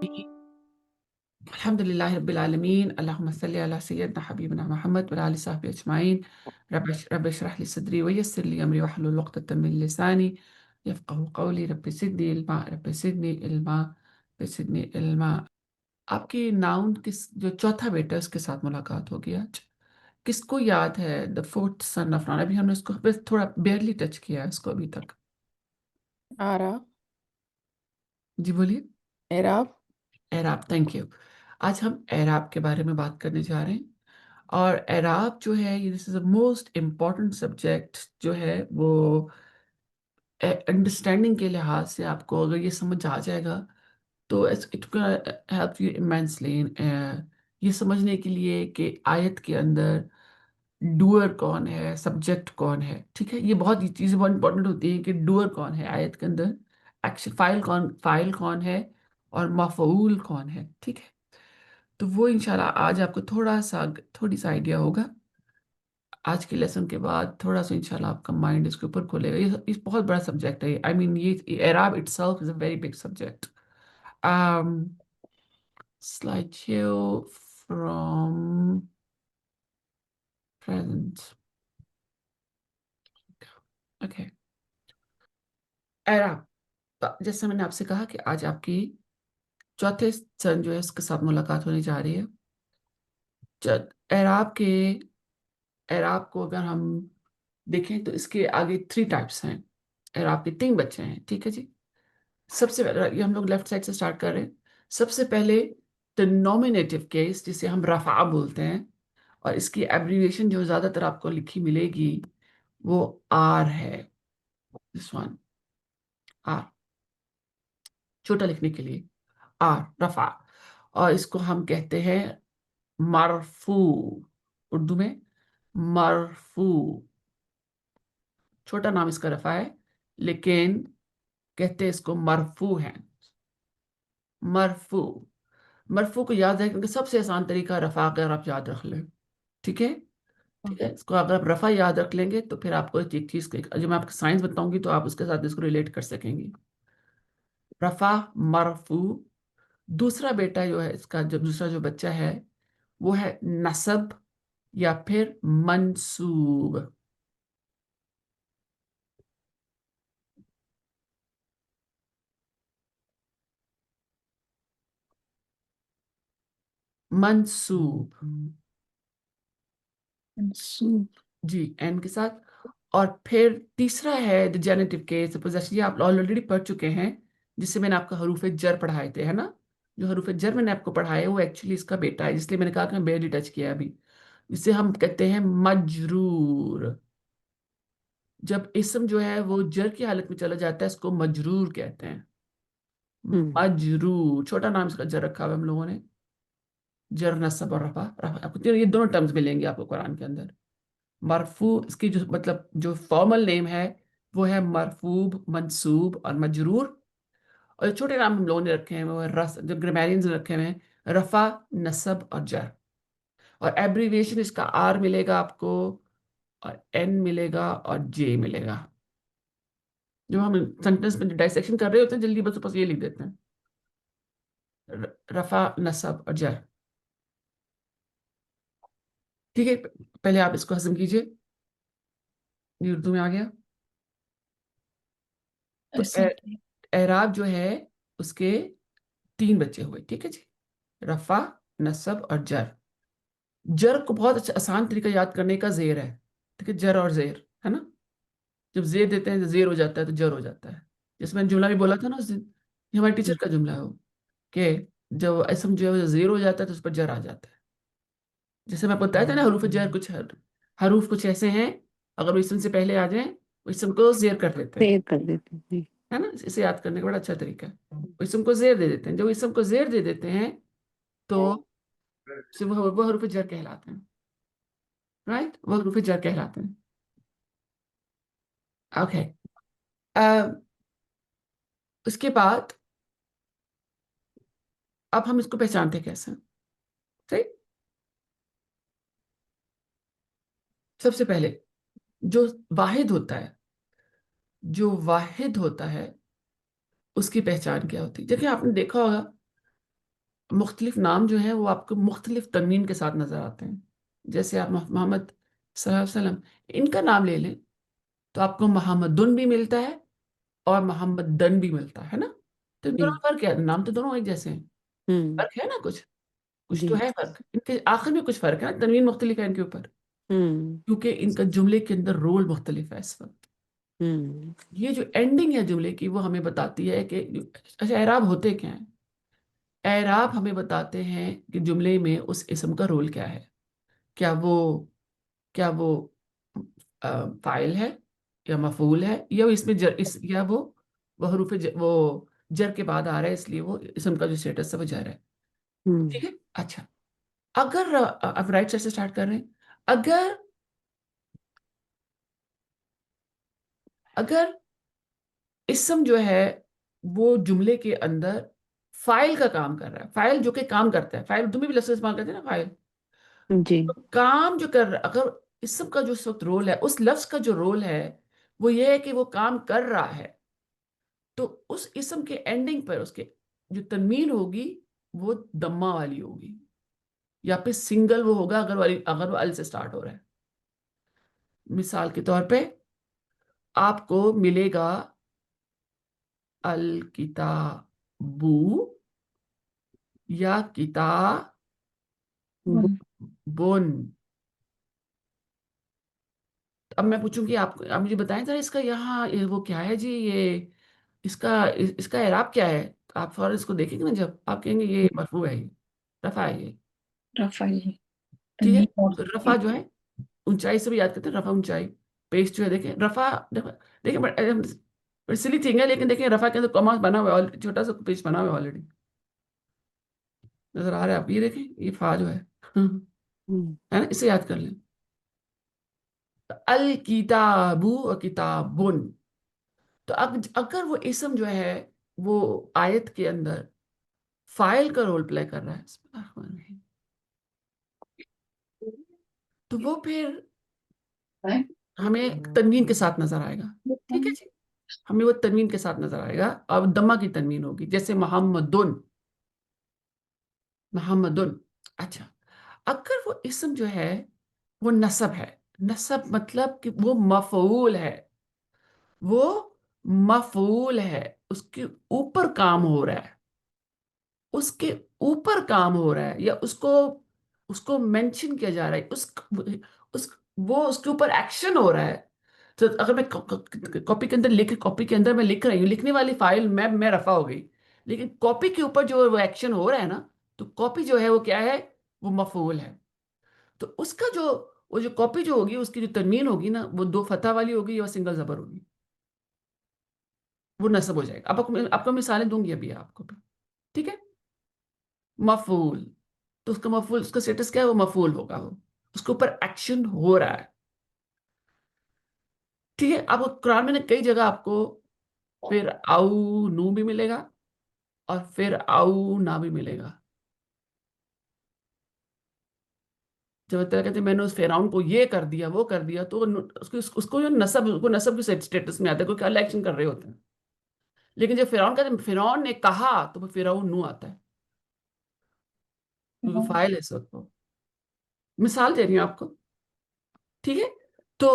अल्हम्दुलिल्लाहि रब्बिल आलमीन अल्लाहुम्मा सल्लि अला सय्यिदना हबीबना मुहम्मद व आलि सहबी अजमाइन रब्बि इश्रह ली सदरी व यस्सिर ली अमरी वहलुल उक़दतम मिन लिसानी यफ़क़हू क़ौली रब्बि ज़िदनी इल्मा। आपकी नाउन किस जो चौथा बेटा है उसके साथ मुलाकात होगी आज। किसको याद है the fourth son of non? अभी हमने उसको बस थोड़ा बेयरली टच किया है उसको अभी तक। आरा जी बोलिए। एराब। एराब, थैंक यू। आज हम एराब के बारे में बात करने जा रहे हैं। और एराब जो है ये this is the most important subject जो है वो अंडरस्टैंडिंग के लिहाज से आपको अगर ये समझ आ जाएगा तो इट हेल्प यू इमेंसली ये समझने के लिए कि आयत के अंदर डूअर कौन है, सब्जेक्ट कौन है। ठीक है, ये बहुत चीज़ें बहुत इंपॉर्टेंट होती हैं कि डूअर कौन है आयत के अंदर, एक्शन फाइल कौन है और मफऊल कौन है। ठीक है, तो वो इंशाल्लाह आज आपको थोड़ी सा आइडिया होगा। आज के लेसन के बाद थोड़ा सा इंशाल्लाह आपका माइंड इसके ऊपर खुलेगा। ये बहुत बड़ा सब्जेक्ट है। आई मीन ये एराब itself is a very big subject. um slideshow from present। Okay, एराब, जैसे मैंने आपसे कहा कि आज आपकी चौथे सन जो है उसके साथ मुलाकात होने जा रही है। एराब के एराब को अगर हम देखें तो इसके आगे थ्री टाइप्स हैं। एराब के तीन बच्चे हैं। ठीक है जी। सबसे पहले ये हम लोग लेफ्ट साइड से स्टार्ट कर रहे हैं। सबसे पहले द नॉमिनेटिव केस जिसे हम रफा बोलते हैं, और इसकी एब्रीविएशन जो ज्यादातर आपको लिखी मिलेगी वो आर है। दिस वन, आर, छोटा लिखने के लिए आर, रफा। और इसको हम कहते हैं मरफू, उर्दू में मरफू। छोटा नाम इसका रफा है, लेकिन कहते हैं इसको मरफू है। मरफू, मरफू को याद रखने का सबसे आसान तरीका रफा अगर आप याद रख लें। ठीक है, ठीक है, इसको अगर आप रफा याद रख लेंगे तो फिर आपको एक चीज जो मैं आपको साइंस बताऊंगी तो आप उसके साथ इसको रिलेट कर सकेंगे। रफा, मरफू। दूसरा बेटा जो है इसका, जब दूसरा जो बच्चा है वो है नसब या फिर मंसूब। मंसूब, मंसूब। जी, एन के साथ। और फिर तीसरा है द जेनेटिव केस, पोजेशन, ये आप ऑलरेडी पढ़ चुके हैं, जिससे मैंने आपको हरूफ जर पढ़ाए थे, है ना। जो हरूफ जर मैंने आपको पढ़ाए वो एक्चुअली इसका बेटा है, इसलिए मैंने कहा कि मैं बेरली टच किया अभी। इसे हम कहते हैं मजरूर। जब इसम जो है वो जर की हालत में चला जाता है इसको मजरूर कहते हैं। हम्म। मजरूर, छोटा नाम इसका जर रखा हुआ है हम लोगों ने। जर, नस्ब और रफा। रफा आपको ये दोनों टर्म्स मिलेंगे आपको कुरान के अंदर। मरफू, इसकी जो मतलब जो फॉर्मल नेम है वो है मरफूब, मंसूब और मजरूर। और जो छोटे नाम हम लोगों ने रखे हैं वो है रस, जो ग्रामेरियंस ने रखे हुए हैं, रफा, नसब और जर। और एब्रीविएशन इसका आर मिलेगा आपको, और एन मिलेगा और जे मिलेगा। जो हम सेंटेंस में डाइसेक्शन कर रहे होते हैं जल्दी बस ये लिख देते हैं, रफा, नसब और जर। ठीक है, पहले आप इसको हजम कीजिए। ये उर्दू में आ गया। तो ऐसा नहीं। एराब जो है उसके तीन बच्चे हुए। ठीक है जी, रफा, नसब और जर। जर को बहुत अच्छा आसान तरीका याद करने का जेर है। ठीक है, जर और जेर, है ना। जब जेर देते हैं तो जेर हो जाता है, तो जर हो जाता है। जैसे मैंने जुमला भी बोला था ना उस दिन, ये हमारे टीचर का जुमला है वो, कि जब इसम जो है वो जेर हो जाता है तो उस पर जर आ जाता है। जैसे मैं आपको बताया था ना, हरूफ जर कुछ हरूफ कुछ ऐसे हैं, अगर वो इसम से पहले आ जाए वो इसम को जेर कर देते हैं, सेव कर देते हैं। है ना। इसे याद करने का बड़ा अच्छा तरीका है। वो इसम को जेर दे देते हैं, जब इसम को जेर दे देते हैं तो सिर्फ वो हरूफ जर कहलाते हैं। राइट, वो हरूफ जर कहलाते हैं। ओके, उसके बाद अब हम इसको पहचानते कैसे, सही। सबसे पहले जो वाहिद होता है, जो वाहिद होता है उसकी पहचान क्या होती है। देखिए आपने देखा होगा मुख्तलिफ नाम जो है वो आपको मुख्तलिफ तनवीन के साथ नजर आते हैं। जैसे आप मोहम्मद सल्लल्लाहु अलैहि वसल्लम, इनका नाम ले लें तो आपको मोहम्मदुन भी मिलता है और मोहम्मदन भी मिलता है ना। तो इन दोनों जी। में फर्क क्या है? नाम तो दोनों एक जैसे हैं। हम्म। फर्क है ना कुछ, कुछ तो जी। है फर्क, इनके आखिर में कुछ फर्क है ना, तनवीन मुख्तलिफ है इनके ऊपर, हम्म। क्योंकि इनका जुमले के अंदर रोल मुख्तलिफ है इस वक्त। हम्म। ये जो एंडिंग है जुमले की वो हमें बताती है कि अच्छा एराब होते क्या हैं। एराब हमें बताते हैं कि जुमले में उस इस्म का रोल क्या है। क्या वो क्या वो फाइल है, या मफूल है, या इसमें या वो हरूफ वो जर के बाद आ रहा है, इसलिए वो इस्म का जो स्टेटस है वो जर है। हम्म। ठीक है। अच्छा, अगर अब राइट साइड से स्टार्ट कर रहे हैं। अगर अगर इस्म जो है वो जुमले के अंदर फाइल का काम कर रहा है, फाइल जो कि काम करता है, फाइल तुम्हें भी लफ्ज़ इस्तेमाल करते हैं ना, फाइल। जी। तो काम जो कर रहा, अगर इस्म का जो इस वक्त रोल है, उस लफ्ज का जो रोल है वो ये है कि वो काम कर रहा है, तो उस इस्म के एंडिंग पर उसके जो तनवीन होगी वो दम्मा वाली होगी, या फिर सिंगल वो होगा अगर वो अल से स्टार्ट हो रहा है। मिसाल के तौर पे आपको मिलेगा अल किताबू या किताबुन। हम्म। अब मैं पूछूंगी आप मुझे बताएं जरा, इसका यहाँ वो क्या है जी, ये इसका एराब क्या है। तो आप फौरन इसको देखेंगे ना, जब आप कहेंगे ये मरफू है, ये रफा है ये। रफा जी। ठीक है। तन्वीन और तो रफा जो है, ऊंचाई से भी याद करते हैं, रफा ऊंचाई। पेश जो है देखें, रफा देखो, देखिए बड़ी सिली थिंग है, लेकिन देखिए रफा के अंदर कॉमा बना हुआ है छोटा सा पेश बना हुआ है ऑलरेडी, नजर आ रहा है आप, ये देखें, ये फा जो है हम्म। है ना, इसे याद कर लें। अल किताबू और किताबुन। तो अगर वो इसम जो है वो आयत के अंदर फाइल का रोल प्ले कर रहा है, बिस्मिल्लाहिर्रहमानिर्रहीम, तो वो फिर हमें तनवीन के साथ नजर आएगा। ठीक है जी, हमें वो तनवीन के साथ नजर आएगा और दम्मा की तनवीन होगी, जैसे मोहम्मदुन, मोहम्मदुन। अच्छा, अगर वो इसम जो है वो नसब है, नसब मतलब कि वो मफऊल है, वो मफऊल है, उसके ऊपर काम हो रहा है, उसके ऊपर काम हो रहा है, या उसको उसको मेंशन किया जा रहा है, उस वो उसके ऊपर एक्शन हो रहा है। तो अगर मैं कॉपी के अंदर कॉपी के अंदर मैं लिख रही हूँ, लिखने वाली फाइल मैं रफा हो गई, लेकिन कॉपी के ऊपर जो वो एक्शन हो रहा है ना, तो कॉपी जो है वो क्या है, वो मफूल है। तो उसका जो वो जो कॉपी जो होगी उसकी जो तनवीन होगी ना, वो दो फतह वाली होगी या सिंगल जबर होगी, वो नस्ब हो जाएगा। अब आपको मिसालें दूंगी अभी आपको। ठीक है। मफूल, तो उसका मफूल, उसका स्टेटस क्या है, वो मफूल होगा, वो उसके ऊपर एक्शन हो रहा है। ठीक है। आपको कुरान में ना कई जगह आपको फिर आऊ नू भी मिलेगा और फिर आऊ ना भी मिलेगा। जब तरह कहते हैं मैंने उस फिरौन को ये कर दिया वो कर दिया, तो उसको उसको जो नसब, उसको नसब के स्टेटस में आता है, क्योंकि अल्लाह एक्शन कर रहे होते हैं। लेकिन जब फिरौन कहते हैं फिरौन ने कहा, तो वो फिरौन नू आता है, क्योंकि फाइल है इस वक्त वो। मिसाल दे रही हूँ आपको। ठीक है। तो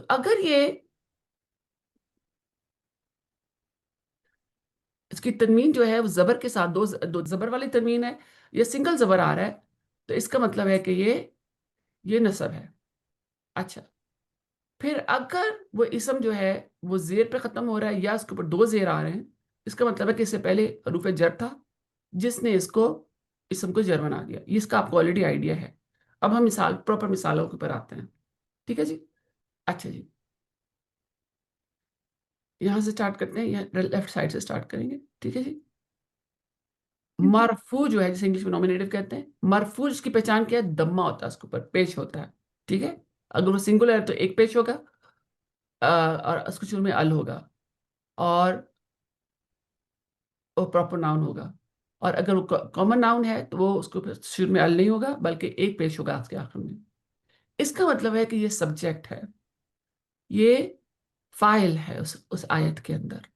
अगर ये इसकी तनवीन जो है वो जबर के साथ, दो जबर वाली तनवीन है, ये सिंगल जबर आ रहा है, तो इसका मतलब है कि ये नसब है। अच्छा, फिर अगर वो इसम जो है वो जेर पे खत्म हो रहा है या उसके ऊपर दो जेर आ रहे हैं, इसका मतलब है कि इससे पहले हरूफ जर था जिसने इसको इसम को जर बना दिया। ये इसका आपको ऑलरेडी आइडिया है। अब हम प्रॉपर मिसालों के ऊपर आते हैं। ठीक है जी। अच्छा जी, यहाँ से स्टार्ट करते हैं, यहाँ लेफ्ट साइड से स्टार्ट करेंगे। ठीक है जी। मरफू जो है, जिसे इंग्लिश में नॉमिनेटिव कहते हैं, मरफू उसकी पहचान क्या है, दम्मा होता है, उसके ऊपर पेश होता है। ठीक है। अगर वो सिंगुलर है तो एक पेश होगा, और उसके शुरू में अल होगा, और वो प्रॉपर नाउन होगा। और अगर वो कॉमन नाउन है तो वो उसके ऊपर शुरू में अल नहीं होगा, बल्कि एक पेश होगा उसके आखिर में। इसका मतलब है कि ये सब्जेक्ट है, ये फाइल है उस आयत के अंदर।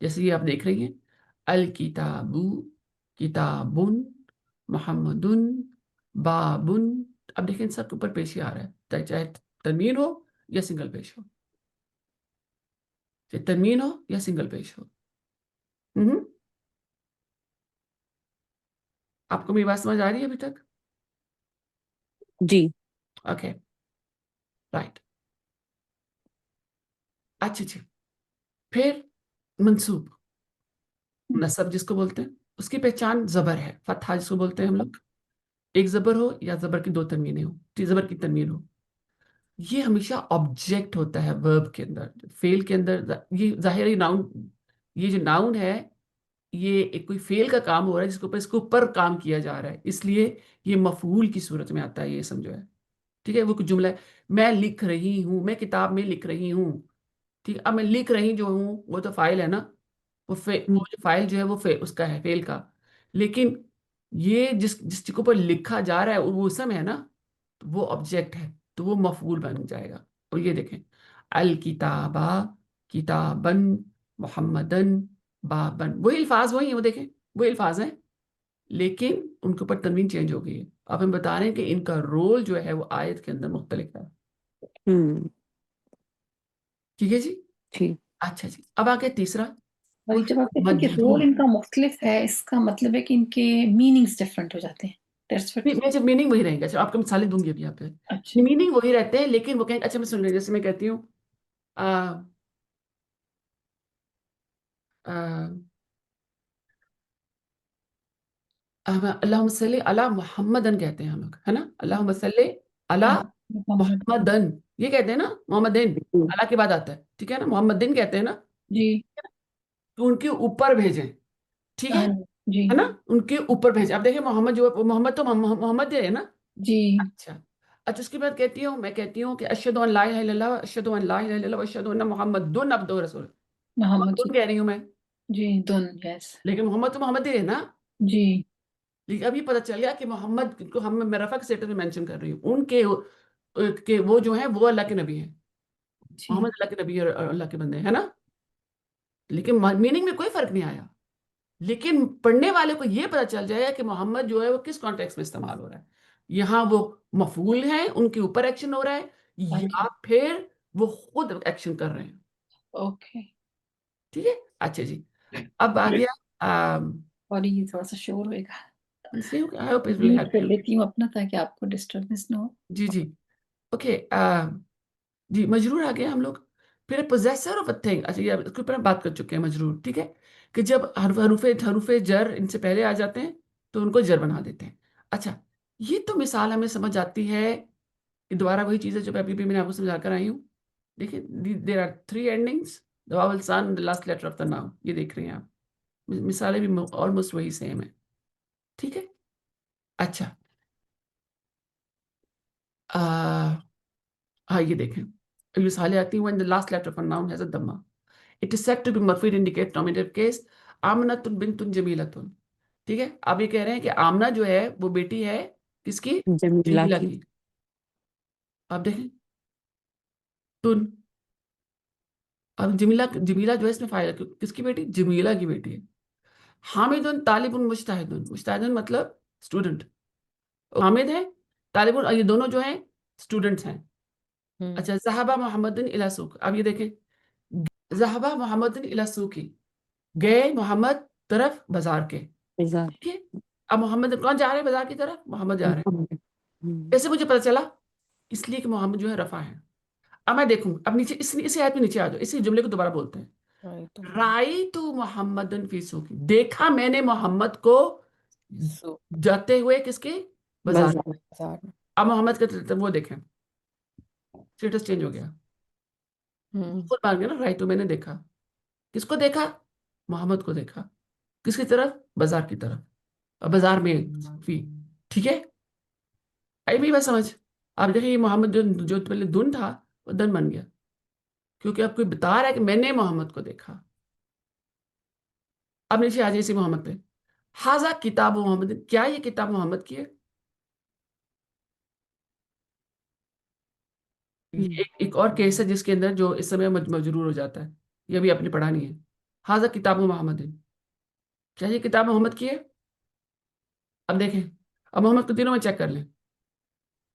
जैसे ये आप देख रही हैं, अल किताबू, किताबुन, मोहम्मदुन, बाबुन। अब देखें, इन सब के ऊपर पेश ही आ रहा है, चाहे चाहे तनवीन हो या सिंगल पेश हो, चाहे तनवीन हो या सिंगल पेश हो। हम्म। आपको मेरी बात समझ आ रही है अभी तक? जी। Okay, right. अच्छा जी। फिर मंसूब, नसब जिसको बोलते हैं, उसकी पहचान जबर है, फतहा जिसको बोलते हैं हम लोग। एक जबर हो या जबर की दो तनवीनें हो, जबर की तनवीन हो, ये हमेशा ऑब्जेक्ट होता है वर्ब के अंदर, फेल के अंदर। ये जाहिर है नाउन, ये जो नाउन है, ये एक कोई फेल का काम हो रहा है जिसके ऊपर, इसके ऊपर काम किया जा रहा है, इसलिए ये मफूल की सूरत में आता है, ये समझो है। ठीक है, वो कुछ जुमला है, मैं लिख रही हूँ, मैं किताब में लिख रही हूँ। ठीक है, अब मैं लिख रही जो हूँ वो तो फाइल है ना, हम्म, वो जो फाइल जो है वो उसका है, फेल का। लेकिन ये जिस जिस चीज के ऊपर लिखा जा रहा है वो उसम है ना, तो वो ऑब्जेक्ट है, तो वो मफूल बन जाएगा। और ये देखें, अल किताबा, किताबन, मोहम्मदन, बाबन, वही अल्फाज वही है, वो देखें, वही अल्फाज हैं, लेकिन उनके ऊपर तनवीन चेंज हो गई है। अब हम बता रहे हैं कि इनका रोल जो है वो आयत के अंदर मुख्तलिफ है। हम्म, ठीक है जी। जी। अच्छा जी, अब आगे तीसरा, और वो ये है जब आप कहते हैं कि रोल मजरूर। इनका मुख्तलिफ है, इसका मतलब है कि इनके मीनिंग्स डिफरेंट हो जाते हैं। That's what. नहीं, मैं जब मीनिंग वही रहेंगे, अच्छा आपको मिसालें दूंगी अभी यहाँ पे। अच्छा। मीनिंग वही रहते हैं, लेकिन वो कहेंगे, अच्छा मैं सुन रही, जैसे मैं कहती हूँ आ, आ, अल्लाहुम्मा सल्ली अला मुहम्मदन कहते हैं हम लोग, है ना, अल्लाहुम्मा सल्ली अला हाँ, मोहम्मद। मुहम्मदन, ये कहते हैं ना, मोहम्मदिन, जी। अल्लाह के बाद आता है, ठीक है ना, मोहम्मदिन कहते हैं ना, जी। तो उनके ऊपर भेजें, ठीक है हाँ। जी। है ना, उनके ऊपर भेजें। अब देखिए, मोहम्मद जो है, मोहम्मद तो मोहम्मद ही है ना। जी। अच्छा, अच्छा उसके बाद कहती हूँ, मैं कहती हूँ कि अशहदु अन ला इलाहा इल्लल्लाह, अशहदु अन ला इलाहा इल्लल्लाह, व अशहदु अन्ना मुहम्मदुन अब्दुहु व रसूलुहु। मोहम्मद मोहम्मदुन जी। कह रही हूँ मैं, जी, दुन, यस। लेकिन मोहम्मद तो मोहम्मद ही है ना। जी। लेकिन अभी पता चल गया कि मोहम्मद को हम, मैं रफा के स्टेटस में मेंशन कर रही हूँ, उनके के वो जो है वो अल्लाह के नबी हैं, मोहम्मद जी। अल्लाह के नबी और अल्लाह के बंदे हैं, है ना। लेकिन मीनिंग में कोई फर्क नहीं आया, लेकिन पढ़ने वाले को ये पता चल जाएगा कि मोहम्मद जो है वो किस कॉन्टेक्स्ट में इस्तेमाल हो रहा है। यहाँ वो मफूल है, उनके ऊपर एक्शन हो रहा है, ओके। या फिर वो खुद एक्शन कर रहे हैं। ओके। ठीक है। अच्छा जी, अब आ गया, और ये थोड़ा सा शोर होएगा। I hope it will mute help कर यू। लेती हूँ अपना, ताकि आपको डिस्टर्बेंस ना हो। जी जी। ओके, जी मजरूर आ गया हम लोग। फिर पोजेसर ऑफ अ थिंग, अच्छा ये इसके ऊपर हम बात कर चुके हैं, मजरूर, ठीक है, कि जब हरूफे हरूफे जर इनसे पहले आ जाते हैं तो उनको जर बना देते हैं। अच्छा, ये तो मिसाल हमें समझ आती है, कि दोबारा वही चीज़ है जो अभी भी मैंने आपको समझा कर आई हूँ। देखिए, there are three endings, the vowel sound the last letter of the noun, ये देख रहे हैं आप, मिसालें भी ऑलमोस्ट वही सेम है। ठीक है। अच्छा, आ, हाँ ये देखें, मिसालें आती हैं, when the last letter of a noun has a dhamma, it is said to be marfu to indicate nominative case, आमनतुन बिन्तुन जमीलतुन। ठीक है, अब ये कह रहे हैं कि आमना जो है वो बेटी है किसकी, जमीला जमीला की। की। आप देखें, तुन, अब जमीला, जमीला जो है इसमें फायदा, किसकी बेटी, जमीला की बेटी है। हामिदुन तालिबुन मुजतहिदुन, मुजतहिदुन मतलब स्टूडेंट, हामिद है, तालिबुन, ये दोनों जो हैं स्टूडेंट्स हैं। हम्म। अच्छा, जहाबा मोहम्मदुन इला सूक, अब ये देखें, जहाबा मोहम्मदुन इला सूकी, गए मोहम्मद तरफ बाजार के। इज़ार। ठीक है, अब मोहम्मद कौन जा रहे हैं बाजार की तरफ, मोहम्मद जा रहे हैं। हम्म। कैसे मुझे पता चला, इसलिए कि मोहम्मद जो है रफा है। अब मैं देखूं, अब नीचे इसी आयत में नीचे आ जाओ, इसी जुमले को दोबारा बोलते हैं, राइट। राई तो मोहम्मदन फी सूकी, देखा मैंने मोहम्मद को सो। जाते हुए किसके, बाजार। बाजार बाजार में। अब मोहम्मद का वो देखें, स्टेटस चेंज हो गया, हम्म। खुद मान गया ना, राई तो मैंने देखा, किसको देखा, मोहम्मद को देखा, किसकी तरफ, बाजार की तरफ, अब बाजार में फी। ठीक है, आई भी बात समझ। आप देखिए, ये मोहम्मद जो जो पहले दुन था, वो दन बन गया, क्योंकि अब कोई बता रहा है कि मैंने मोहम्मद को देखा। अब नीचे आ जाए इसी मोहम्मद पे, हाजा किताब मोहम्मद, क्या ये किताब मोहम्मद की है। ये हम्म। एक और केस है जिसके अंदर जो इस समय मजरूर हो जाता है, ये भी आपने पढ़ा नहीं है। हाजा किताब मोहम्मद, क्या ये किताब मोहम्मद की है। अब देखें, अब मोहम्मद को तीनों में चेक कर लें।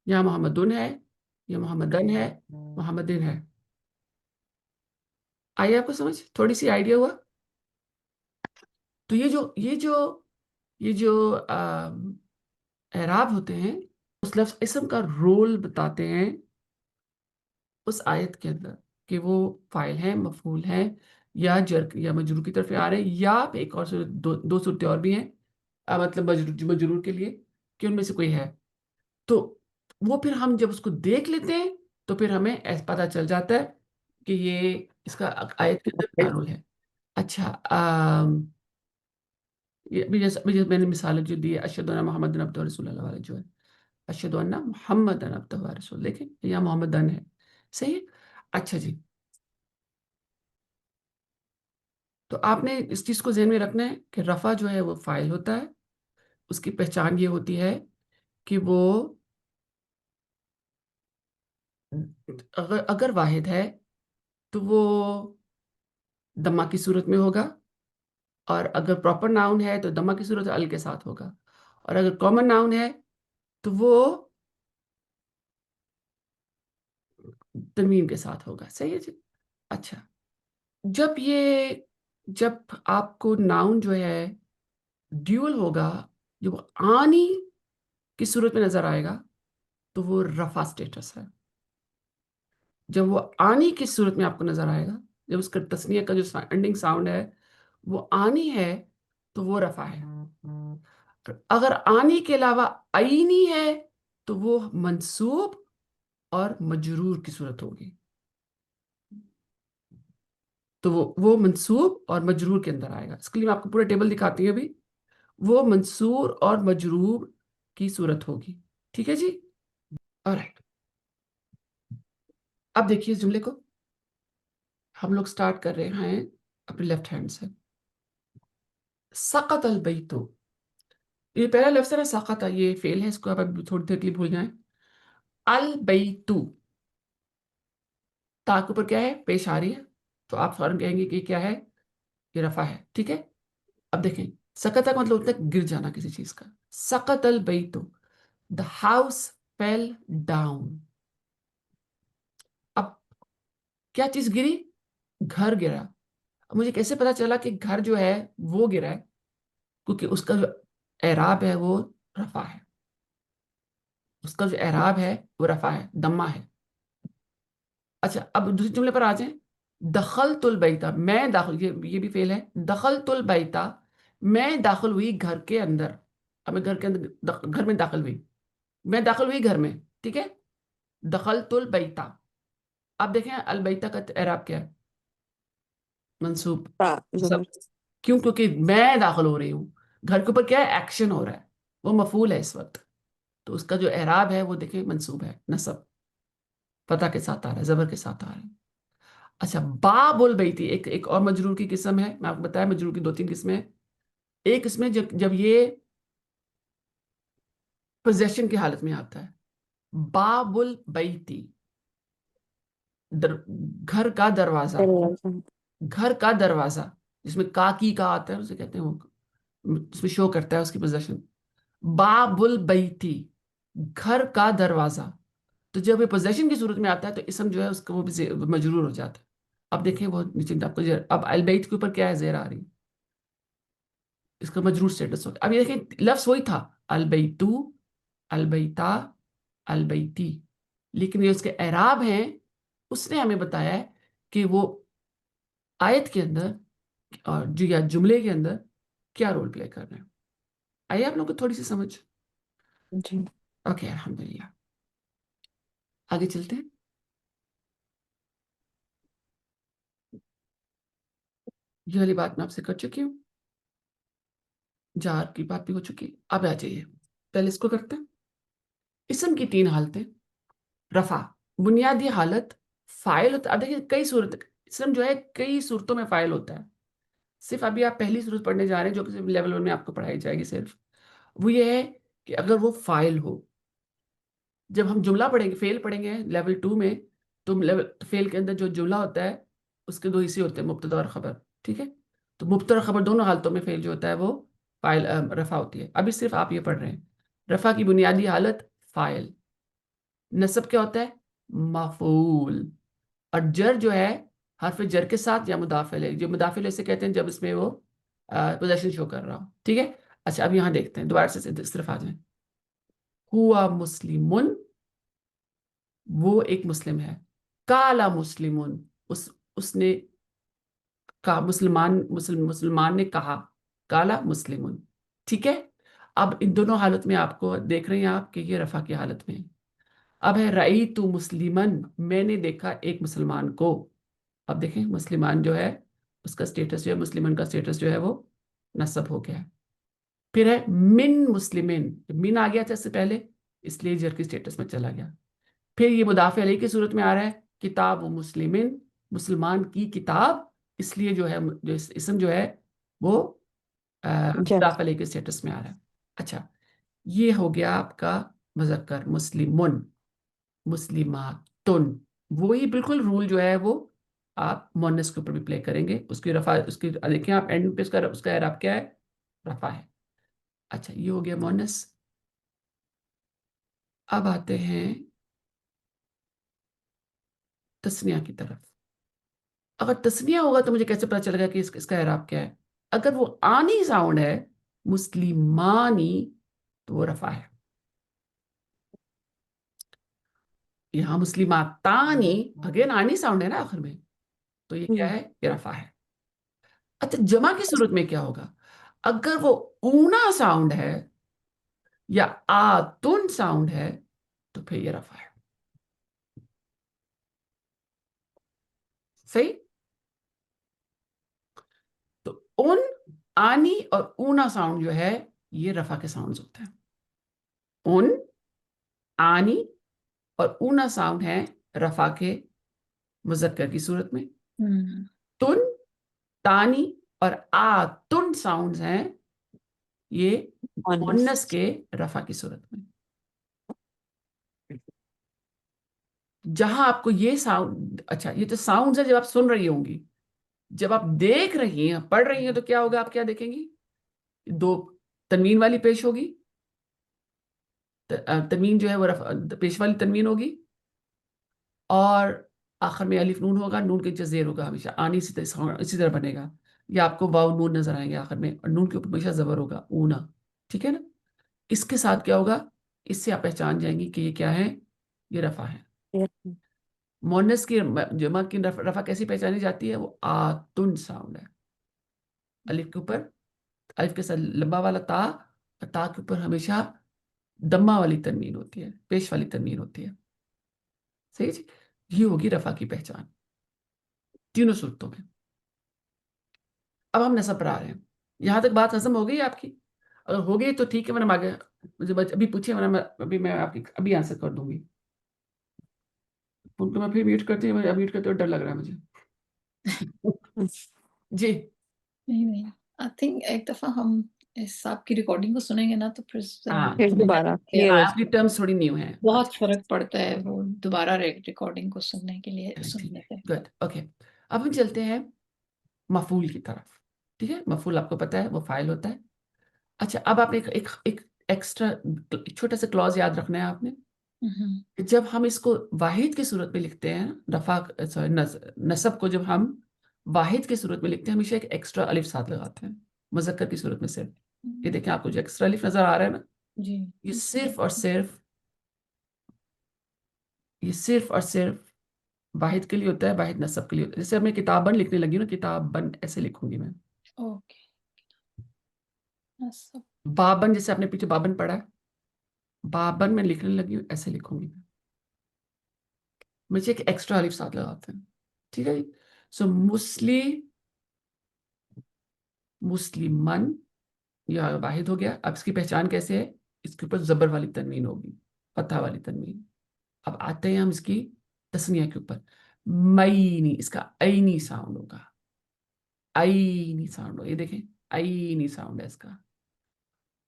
यहाँ मोहम्मदुन है, ये मोहम्मदन है, मोहम्मदिन है। आइए आपको समझ, थोड़ी सी आइडिया हुआ। तो ये जो एराब होते हैं, उस लफ्ज इसम का रोल बताते हैं उस आयत के अंदर, कि वो फाइल है, मफूल है, या जर या मजरूर की तरफ आ रहे हैं, या एक और सूरत, दो सूरतें और भी हैं, मतलब मजरूर मजरूर के लिए, कि उनमें से कोई है। तो वो फिर हम जब उसको देख लेते हैं, तो फिर हमें ऐसा पता चल जाता है कि ये इसका आयत के अंदर क्या रोल है। अच्छा, ये अभी जैसे मैंने मिसाल जो दी है, अशहदु अन्ना मुहम्मदन अब्दुहु व रसूलुहु वाला जो है, अशहदु अन्ना मुहम्मदन अब्दुहु व रसूलुहु, लेकिन यहाँ मोहम्मदन है। सही है। अच्छा जी, तो आपने इस चीज को ध्यान में रखना है कि रफा जो है वो फाइल होता है। उसकी पहचान ये होती है कि वो, अगर अगर वाहिद है तो वो दम्मा की सूरत में होगा, और अगर प्रॉपर नाउन है तो दम्मा की सूरत अल के साथ होगा, और अगर कॉमन नाउन है तो वो तनवीन के साथ होगा। सही है जी। अच्छा, जब ये जब आपको नाउन जो है ड्यूअल होगा, जब वो आनी की सूरत में नजर आएगा, तो वो रफा स्टेटस है। जब वो आनी की सूरत में आपको नजर आएगा, जब उसका तस्निया का जो एंडिंग साउंड है वो आनी है, तो वो रफा है। अगर आनी के अलावा आईनी है, तो वो मंसूब और मजरूर की सूरत होगी। तो वो मंसूब और मजरूर के अंदर आएगा। इसके लिए मैं आपको पूरा टेबल दिखाती हूँ अभी। वो मंसूर और मजरूर की सूरत होगी। ठीक है जी। ऑलराइट, अब देखिए इस जुमले को। हम लोग स्टार्ट कर रहे हैं अपने लेफ्ट हैंड से। सकत अल बैतु, ये पहला लफ्ज है ना, सकत, ये फेल है, इसको आप अभी थोड़ी देर के लिए भूल जाएं। अल बैतु, ता के ऊपर क्या है, पेश आ रही है, तो आप फौरन कहेंगे कि क्या है, ये रफा है। ठीक है। अब देखें, सकत का मतलब होता है गिर जाना किसी चीज का। सकत अल बैतु, द हाउस फेल डाउन। अब क्या चीज गिरी, घर गिरा। अब मुझे कैसे पता चला कि घर जो है वो गिरा है, क्योंकि उसका जो एराब है वो रफा है। उसका जो एराब है वो रफा है, दम्मा है। अच्छा, अब दूसरे जुमले पर आ जाएं। दखल तुल बैता, मैं दाखिल, ये भी फेल है। दखल तुल बैता, मैं दाखिल हुई घर के अंदर। अब मैं घर के अंदर, घर में दाखिल हुई, मैं दाखिल हुई घर में। ठीक है। दखल तुल बैता। अब देखें अलबैता का एराब क्या है, मंसूब। सब, जबर। क्यों, क्योंकि मैं दाखिल हो रही हूँ, घर के ऊपर क्या है, एक्शन हो रहा है, वो मफूल है इस वक्त। तो उसका जो एराब है वो देखें मंसूब है, नसब, फतह के साथ आ रहा है, जबर के साथ आ रहा है। अच्छा, बाबुल बैती, एक एक और मजरूर की किस्म है। मैं आपको बताया मजरूर की दो तीन किस्में हैं। एक इसमें जब जब ये पोजेशन की हालत में आता है। बाबुल बैती, घर का दरवाजा। दरवाजा। घर का दरवाजा, जिसमें का की का आता है, उसे कहते हैं वो, उसमें शो करता है उसकी पोजेशन। बाबुल बैती, घर का दरवाजा। तो जब ये पोजेशन की सूरत में आता है, तो इसम जो है उसका वो भी मजरूर हो जाता है। अब देखें वो नीचे आपको अब अलबैत के ऊपर क्या है, जेर आ रही है, इसका मजरूर स्टेटस हो गया। अब ये देखें, लफ्ज वही था, अलबैतु, अलबैता, अलबैती, लेकिन ये उसके एराब हैं। उसने हमें बताया है कि वो आयत के अंदर, और जो या जुमले के अंदर क्या रोल प्ले कर रहे हैं। आइए आप लोगों को थोड़ी सी समझ। जी। ओके, अल्हम्दुलिल्लाह, आगे चलते हैं। ये वाली बात मैं आपसे कर चुकी हूँ, जार की बात भी हो चुकी है। अब आ जाइए, पहले इसको करते हैं। इसम की तीन हालतें। रफा, बुनियादी हालत, फाइल होता है। अब देखिए कई सूरत, इसम जो है कई सूरतों में फाइल होता है। सिर्फ अभी आप पहली सूरत पढ़ने जा रहे हैं, जो कि सिर्फ लेवल 1 में आपको पढ़ाई जाएगी सिर्फ। वो ये है कि अगर वो फाइल हो, जब हम जुमला पढ़ेंगे, फेल पढ़ेंगे लेवल 2 में, तो लेवल फेल के अंदर जो जुमला होता है, उसके दो हिस्से होते हैं, मुब्तदा और खबर। ठीक है। तो मुब्तदा और खबर दोनों हालतों में फेल जो होता है वो फाइल रफा होती है। अभी सिर्फ आप ये पढ़ रहे हैं, रफा की बुनियादी हालत फाइल, नसब क्या होता है, मफूल, और जर जो है हर्फ जर के साथ या मुदाफिल है, जो मुदाफिल इसे कहते हैं जब इसमें वो पोजेशन शो कर रहा हो, ठीक है। अच्छा अब यहाँ देखते हैं, दोबारा से इस तरफ आ जाए। हुआ मुस्लिमुन, वो एक मुस्लिम है। काला मुस्लिमुन, उसने कहा, मुसलमान ने कहा, काला मुस्लिमुन, ठीक है। अब इन दोनों हालत में आपको देख रहे हैं आप कि ये रफा की हालत में है। अब है रई तू मुस्लिमन, मैंने देखा एक मुसलमान को। अब देखें मुसलमान जो है उसका स्टेटस जो है, मुस्लिमन का स्टेटस जो है वो नसब हो गया है। फिर है मिन मुस्लिमिन, मिन आ गया था इससे पहले, इसलिए जर की स्टेटस में चला गया। फिर ये मुदाफ़े अलैह की सूरत में आ रहा है, किताब मुस्लिमिन, मुसलमान की किताब, इसलिए जो है जो इसम जो है वो जब मुदाफ़े अलैह के स्टेटस में आ रहा है। अच्छा, ये हो गया आपका मुज़क्कर, मुस्लिमुन, मुस्लिमातुन। वही बिल्कुल रूल जो है वो आप मोनस के ऊपर भी प्ले करेंगे। उसकी रफा, उसकी देखिए आप एंड पे उसका उसका एराब क्या है, रफा है। अच्छा ये हो गया मोनस। अब आते हैं तस्निया की तरफ। अगर तस्निया होगा तो मुझे कैसे पता चलेगा कि इसका एराब क्या है? अगर वो आनी साउंड है, मुस्लिमानी, तो वो रफा है। यहाँ मुस्लिमातानी, अगेन आनी साउंड है ना आखिर में, तो ये क्या है, ये रफा है। अच्छा जमा की सूरत में क्या होगा? अगर वो ऊना साउंड है या आतुन साउंड है, तो फिर ये रफा है। सही। तो उन, आनी और ऊना साउंड जो है ये रफा के साउंड्स होते हैं। उन, आनी और ऊना साउंड है रफा के मुजक्कर की सूरत में। तुन, तानी और आतुन साउंड्स हैं ये मुअन्नस के रफा की सूरत में। जहां आपको ये साउंड, अच्छा ये तो साउंड है जब आप सुन रही होंगी, जब आप देख रही हैं, पढ़ रही हैं, तो क्या होगा, आप क्या देखेंगी, दो तनवीन वाली पेश होगी, तनवीन जो है वो पेश वाली तनवीन होगी, और आखिर में अलिफ नून होगा, नून के नीचे जेर होगा हमेशा, आनी इसी तरह बनेगा। या आपको वाव नून नजर आएंगे आखिर में, और नून के ऊपर हमेशा जबर होगा, ऊना, ठीक है ना। इसके साथ क्या होगा, इससे आप पहचान जाएंगी कि ये क्या है, ये रफा है। मोनस की जमा की रफा कैसी पहचानी जाती है, वो आतुन साउंड है। अलिफ के ऊपर, अलिफ के साथ लंबा वाला ता, और ता के ऊपर हमेशा दम्मा वाली तनवीन होती है, पेश वाली तनवीन होती है। सही जी। ये होगी रफा की पहचान तीनों सूरतों में। अब हम नसब पर आ रहे हैं। यहां तक बात हजम हो गई आपकी? अगर हो गई तो ठीक है, वरना आगे मुझे अभी पूछिए, वरना मैं आपकी अभी आंसर कर दूंगी। फोन को मैं फिर म्यूट करती हूँ, म्यूट करते हुए डर लग रहा है मुझे। जी। नहीं नहीं, आई थिंक एक दफा हम इस आपकी रिकॉर्डिंग को सुनेंगे ना तो फिर हाँ फिर दोबारा क्लियर हाँ, हो आपकी टर्म्स थोड़ी न्यू है। बहुत फर्क पड़ता है वो दोबारा रिकॉर्डिंग को सुनने के लिए, अच्छा ठीक सुनने है, से। Good, okay. अब हम चलते हैं मफूल की तरफ। ठीक है, मफूल आपको पता है वो फाइल होता है। अच्छा अब आपने एक एक्स्ट्रा छोटा सा क्लॉज याद रखना है आपने, हम्म कि जब हम इसको वाहिद की सूरत में लिखते हैं, रफा सॉरी नसब को जब हम वाहिद की सूरत में लिखते हैं, हमेशा एक एक्स्ट्रा अलिफ साथ लगाते हैं, मुजक्कर की सूरत में सिर्फ। ये देखें आपको जो एक्स्ट्रा अलिफ नजर आ रहा है ना, जी। ये सिर्फ और सिर्फ, ये सिर्फ और सिर्फ वाहिद के लिए होता है, वाहिद नसब के लिए होता है। जैसे अब मैं किताबन लिखने लगी हूँ ना, किताबन ऐसे लिखूंगी मैं। ओके। सब। बाबन, जैसे आपने पीछे बाबन पढ़ा है, बाबन में लिखने लगी हूँ, ऐसे लिखूंगी मैं। मुझे एक एक्स्ट्रा अलिफ साथ लगाते हैं, ठीक है जी। सो मुस्लिमन, यह वाहिद हो गया। अब इसकी पहचान कैसे है, इसके ऊपर जबर वाली तनवीन होगी, फतह वाली तनवीन। अब आते हैं हम इसकी तस्निया के ऊपर। मईनी, इसका ऐनी साउंड होगा, ऐनी साउंड होगा, ये देखें, ऐनी साउंड है इसका।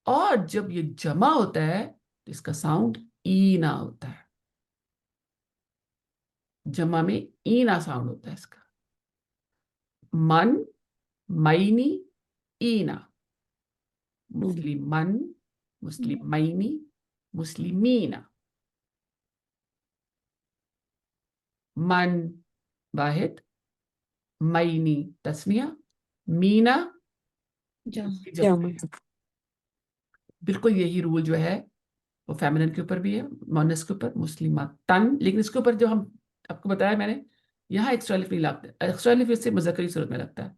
और जब ये जमा होता है तो इसका साउंड ईना होता है, जमा में ईना साउंड होता है इसका। मन, मईनी, ईना। मुस्लिमन, मुस्लिमैनी, मुस्लिमीना। मन वाहिद, मैनी तस्निया, मीना जमा। इसकी जमा। बिल्कुल यही रूल जो है वो फेमिनिन के ऊपर भी है, मोनस के ऊपर, मुस्लिमा तन। लेकिन इसके ऊपर जो हम आपको बताया मैंने, यहाँ एक्स्ट्रा अलिफ नहीं लगता। एक्स्ट्रा अलिफ इससे मुज़क्कर की सूरत में लगता है।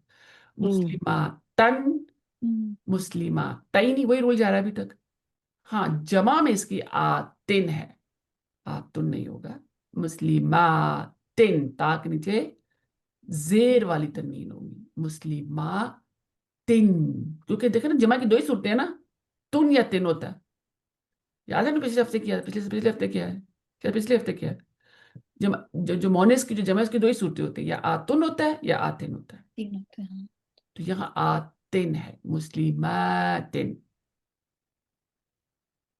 मुस्लिमा तन, मुस्लिमा तैनी, वही रूल जा रहा है अभी तक। हाँ, जमा में इसकी आतिन है, आतुन नहीं होगा। मुस्लिमा तिन, ता के नीचे जेर वाली तनवीन होगी, मुस्लिमा तिन। क्योंकि देखे ना, जमा की दो ही सूरतें हैं ना, तुन या तिन होता है। याद है ना, पिछले हफ्ते किया, पिछले पिछले हफ्ते किया है, क्या पिछले हफ्ते किया है। जमा जो मोनेस की जो जमा की दो ही सूरतें होती है, या आतुन होता है या आतिन होता है। 3 होते हैं, हाँ। तो यहाँ आतिन है, मुस्लिमातिन।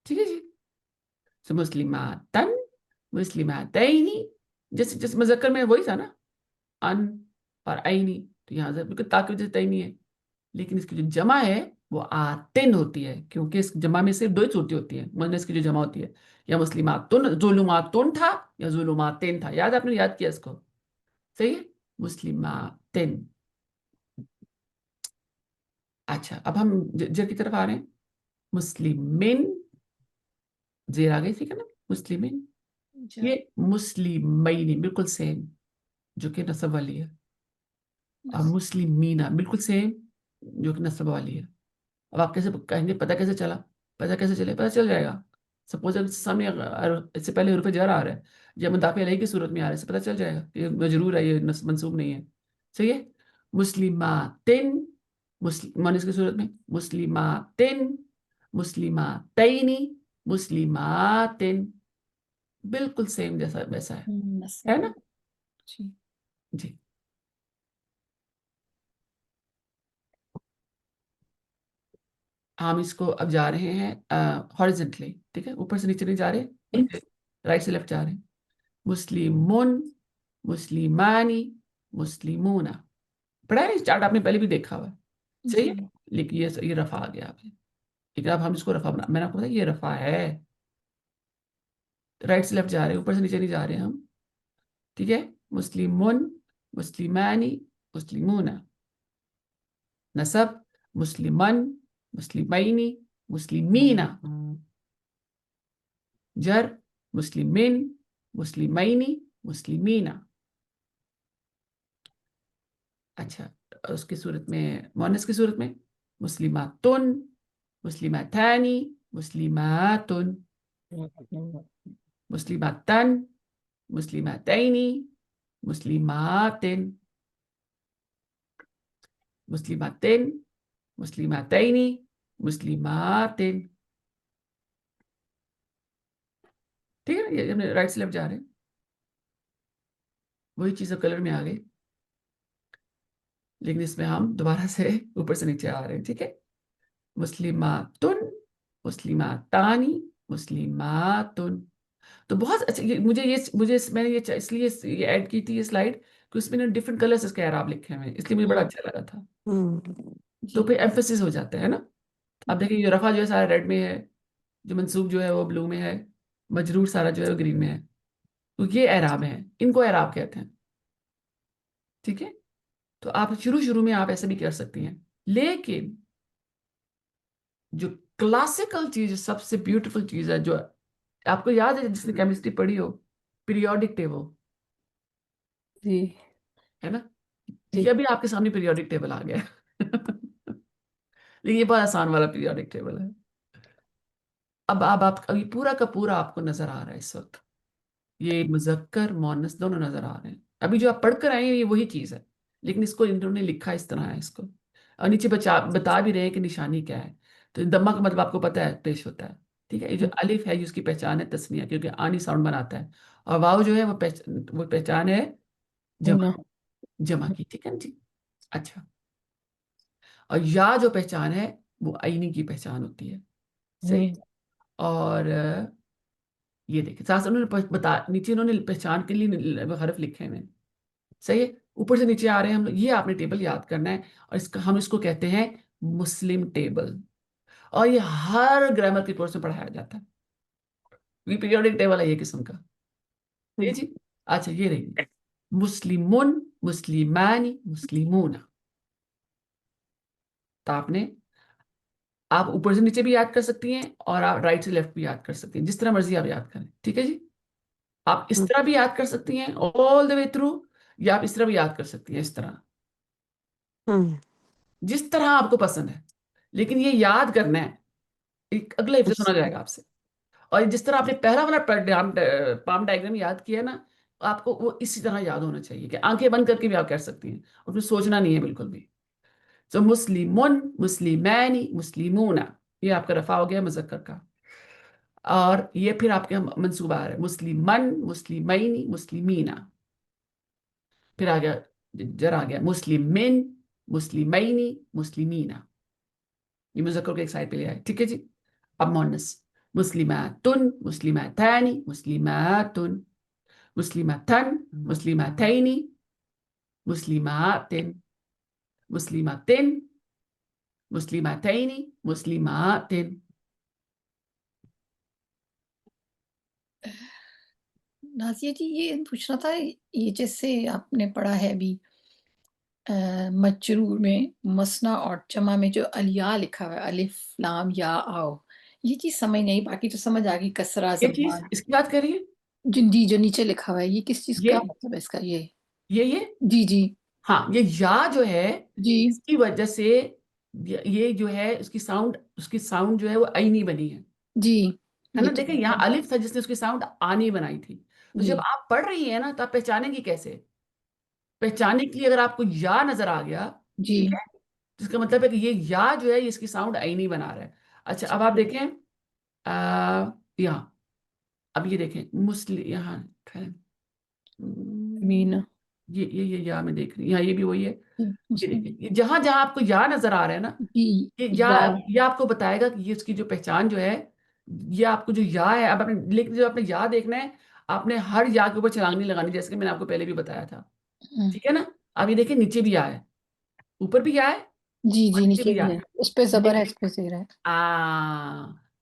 ठीक है जी। तो मुस्लिमातन, मुस्लिमातैनी, जैसे जैसे मुज़क्कर में वही था ना, अन और ऐनी। तो यहाँ से बिल्कुल ताकि वजह से तैनी है। लेकिन इसकी जो जमा है वो आतिन होती है, क्योंकि इस जमा में सिर्फ दो ही सूरतें होती हैं। मुन्नस की जो जमा होती है, या मुस्लिमातुन, जुलुमातुन था, या जुलुमातिन था। याद, आपने याद किया इसको, सही है, मुस्लिमातिन। अच्छा, अब हम जर की तरफ आ रहे हैं। मुस्लिमिन, जेर आ गई, ठीक है ना, मुस्लिमिन। जब। ये मुस्लिमैनी बिल्कुल सेम, जो कि नस्ब वाली है। और बस। मुस्लिमीना बिल्कुल सेम, जो कि नस्ब वाली है। अब आप कैसे कहेंगे, पता कैसे चला? पता कैसे चले? पता चल जाएगा। सपोज अगर सामने इससे पहले हरूफ जर आ रहा है, जब मुदाफ़े अलैहि की सूरत में आ रहा है, इससे पता चल जाएगा कि ये मजरूर है, ये मंसूब नहीं है। सही है। मुस्लिमातिन, मुस्लिम मुअन्नस की सूरत में, मुस्लिमातिन, मुस्लिमातैनी, मुस्लिमातिन, बिल्कुल सेम जैसा वैसा बस है सही। ना। जी। जी। हम इसको अब जा रहे हैं हॉरिजेंटली, ठीक है, ऊपर से नीचे नहीं जा रहे, बल्कि राइट से लेफ्ट जा रहे हैं। मुस्लिमुन, मुस्लिमानी, मुस्लिमूना। पढ़ा है चार्ट, आपने पहले भी देखा हुआ है, सही है। जी। लेकिन ये रफा आ गया आपने। लेकिन अब हम इसको रफा बना, मैंने आपको बताया ये रफा है। राइट से लेफ्ट जा रहे हैं, ऊपर से नीचे नहीं जा रहे हैं हम, ठीक है। मुस्लिमुन, मुस्लिमानी, मुस्लिमूना। नसब, मुस्लिमन, मुस्लिमैनी, मुस्लिमीना। जर, मुस्लिमिन, मुस्लिमैनी, मुस्लिमीना। अच्छा, उसकी सूरत में, मोनस की सूरत में, मुस्लिमातुन, मुस्लिमातानी, मुस्लिमातुन, मुस्लिमातन, मुस्लिमातैनी, मुस्लिमातिन, मुस्लिमातिन, मुस्लिमातैनी, मुस्लिमातिन। ठीक है ना, ये हमने राइट से लेफ्ट जा रहे हैं, वही चीज़ कलर में आ गई। लेकिन इसमें हम दोबारा से ऊपर से नीचे आ रहे हैं, ठीक है। मुस्लिमातुन, मुस्लिमातानी, मुस्लिमातुन। तो बहुत अच्छा, मैंने ये इसलिए ये ऐड की थी ये स्लाइड, कि उसमें ना डिफरेंट कलर्स इसके एराब लिखे हुए हैं, इसलिए मुझे बड़ा हाँ। अच्छा लगा था। तो जी। फिर एम्फेसिस हो जाता है ना। अब देखिए, ये रफा जो है सारा रेड में है, जो मंसूब जो है वो ब्लू में है, मजरूर सारा जो है वो ग्रीन में है। तो ये एराब है, इनको एराब कहते हैं, ठीक है। तो आप शुरू शुरू में आप ऐसे भी कर सकती हैं। लेकिन जो क्लासिकल चीज है, सबसे ब्यूटीफुल चीज है, जो आपको याद है जिसने केमिस्ट्री पढ़ी हो, पीरियोडिक टेबल, जी। है ना। जी। ये अभी आपके सामने पीरियोडिक टेबल आ गया है। लेकिन ये बहुत आसान वाला पीरियोडिक टेबल है। अब आप अभी पूरा का पूरा आपको नजर आ रहा है इस वक्त, ये मुजक्कर मोनस दोनों नजर आ रहे हैं। अभी जो आप पढ़ कर आए हैं ये वही चीज है, लेकिन इसको इन्होंने लिखा इस तरह है इसको। और नीचे बता भी रहे हैं कि निशानी क्या है। तो दम्मा का मतलब आपको पता है, पेश होता है, ठीक है। ये जो अलिफ है, उसकी पहचान है तस्निया, क्योंकि आनी साउंड बनाता है। और वाव जो है वो पहचान है जमा, ना। जमा की, ठीक है जी। अच्छा, और या जो पहचान है वो आईनी की पहचान होती है, सही। और ये देखिए साथ उन्होंने बता, नीचे उन्होंने पहचान के लिए हरफ लिखे हुए हैं, सही है। ऊपर से नीचे आ रहे हैं हम लोग, ये आपने टेबल याद करना है। और इसका हम इसको कहते हैं मुस्लिम टेबल। और ये हर ग्रामर के कोर्स में पढ़ाया जाता है। ये पीरियोडिक टेबल है ये किस्म का। ये हम्म, जी। अच्छा ये रही मुस्लिमुन, मुस्लिमानी, मुस्लिमूना। तो आपने, आप ऊपर से नीचे भी याद कर सकती हैं और आप राइट से लेफ्ट भी याद कर सकती हैं, जिस तरह मर्जी आप याद करें, ठीक है जी। आप इस हम्म, तरह भी याद कर सकती हैं ऑल द वे थ्रू, या आप इस तरह भी याद कर सकती हैं, इस तरह, हम्म, जिस तरह आपको पसंद है। लेकिन ये याद करना है, एक अगले हफ्ते सुना जाएगा आपसे। और जिस तरह आपने पहला वाला पाम डायग्राम याद किया है ना, आपको वो इसी तरह याद होना चाहिए कि आंखें बंद करके भी आप कर सकती हैं, उसमें सोचना नहीं है बिल्कुल भी। तो मुस्लिमुन, मुस्लिमानी, मुस्लिमूना, ये आपका रफा हो गया मुजक्कर का। और ये फिर आपके मंसूबा आ रहा है मुस्लिमन, मुस्लिमैनी, मुस्लिमीना। फिर आ गया, जरा आ गया मुस्लिमिन, मुस्लिमैनी, मुस्लिमीना। ये मुजक्कर को एक साइड पे ले आए, ठीक है जी। अब मोनस, मुस्लिमातुन, मुस्लिमातानी, मुस्लिमातुन, मुस्लिमातन, मुस्लिमातैनी, मुस्लिमातिन, मुस्लिमातिन, मुस्लिमातैनी, मुस्लिमातिन। नाजिया जी, ये पूछना था, ये जैसे आपने पढ़ा है अभी मजरूर में मसना और जमा में जो अलिया लिखा हुआ है, अलिफ लाम या आओ, ये चीज समझ नहीं, बाकी तो समझ आ गई, कसरा ये चीज जबान। इसकी बात करिए। जिंदी जो नीचे लिखा हुआ है, ये किस चीज ये का मतलब है इसका? ये जी जी हाँ, ये या जो है, जी इसकी वजह से ये जो है उसकी साउंड जो है वो आई नहीं बनी जी। है ये ना। तो देखिए यहाँ अलिफ था जिसने उसकी साउंड आनी बनाई थी। तो जी जब आप पढ़ रही है ना, तो आप पहचानेंगी कैसे? पहचानने के लिए अगर आपको या नजर आ गया, ठीक जी। है, तो इसका मतलब है कि ये या जो है ये इसकी साउंड आई नहीं बना रहा है। अच्छा अब आप देखें, यहाँ, अब ये देखें मुस्लिम, यहाँ मीन। ये या मैं देख रही, यहाँ ये भी वही है। ये मुस्लिम। देखिए, ये जहां जहां आपको या नजर आ रहा है ना, जी। या। ये आपको बताएगा कि ये उसकी जो पहचान जो है, ये आपको जो या है, अब आपने, लेकिन जो आपने या देखना है, आपने हर या के ऊपर छलांग नहीं लगानी, जैसे कि मैंने आपको पहले भी बताया था, हम्म, ठीक है ना। अब ये देखिए नीचे भी या है, ऊपर भी या है, जी और जी, नीचे नीचे भी या भी है, है। उस पे जबर है, लेकिन इस पे जेर है।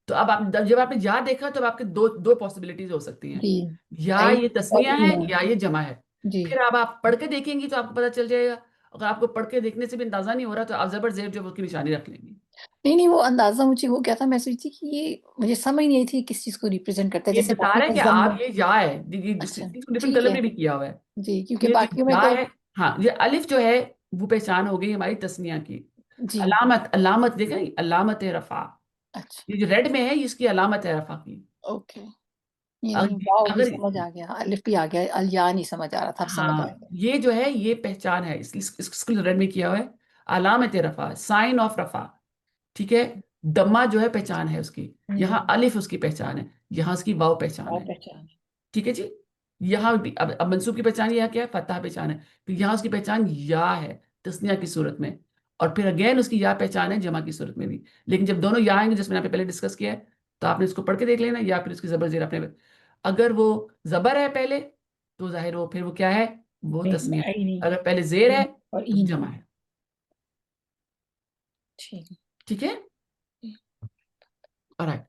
तो अब आप जब आपने या देखा, तो अब आपके दो दो पॉसिबिलिटीज हो सकती हैं, जी। या आई ये और तस्निया है ईना। या ये जमा है। जी। फिर अब आप पढ़ के देखेंगी तो आपको पता चल जाएगा। अगर आपको पढ़ के देखने से भी अंदाजा नहीं हो रहा, तो आप जबर जेर जो है उसकी निशानी रख लेंगी। नहीं नहीं, वो अंदाजा मुझे हो गया था, मैं सोची कि ये मुझे समझ नहीं आई थी किस चीज को रिप्रेजेंट करता है, ये जैसे बता बाकी रहे हैं में कि जम्मू। आप ये या है, ये अच्छा। इसको डिफरेंट ठीक कलर है। में भी किया हुआ है। जी, क्योंकि ये जो बाकियों में या तो। है, हाँ, ये अलिफ जो है वो पहचान हो गई हमारी तस्निया की। जी। अलामत, अलामत देखें, अलामत रफा, अच्छा। ये जो रेड में है, ये इसकी अलामत है रफा की। ओके। ये नहीं, अगर वाव भी अगर समझ आ गया, अलिफ भी आ गया, अलिया नहीं समझ आ रहा था, अब समझ आ हाँ, गया। ये जो है ये पहचान है, इसको रेड में किया हुआ है, अलामत रफा, साइन ऑफ रफा, ठीक है। दम्मा जो है पहचान है उसकी, जी। यहाँ अलिफ उसकी पहचान है, यहाँ उसकी वाव पहचान वाव है, पहचान। ठीक है जी। यहाँ भी अब मंसूब की पहचान यह क्या है, फतह पहचान है। फिर यहाँ उसकी पहचान या है तस्निया की सूरत में, और फिर अगेन उसकी या पहचान है जमा की सूरत में भी। लेकिन जब दोनों या आएंगे, जिसमें यहाँ पे पहले डिस्कस किया है, तो आपने इसको पढ़ के देख लेना, या फिर उसकी जबर जेर अपने, अगर वो जबर है पहले, तो जाहिर वो फिर वो क्या है, वो नहीं, तस्निया है। आई नहीं। अगर पहले जेर है, और तो ई जमा नहीं। है, ठीक ठीक है। है। ऑलराइट।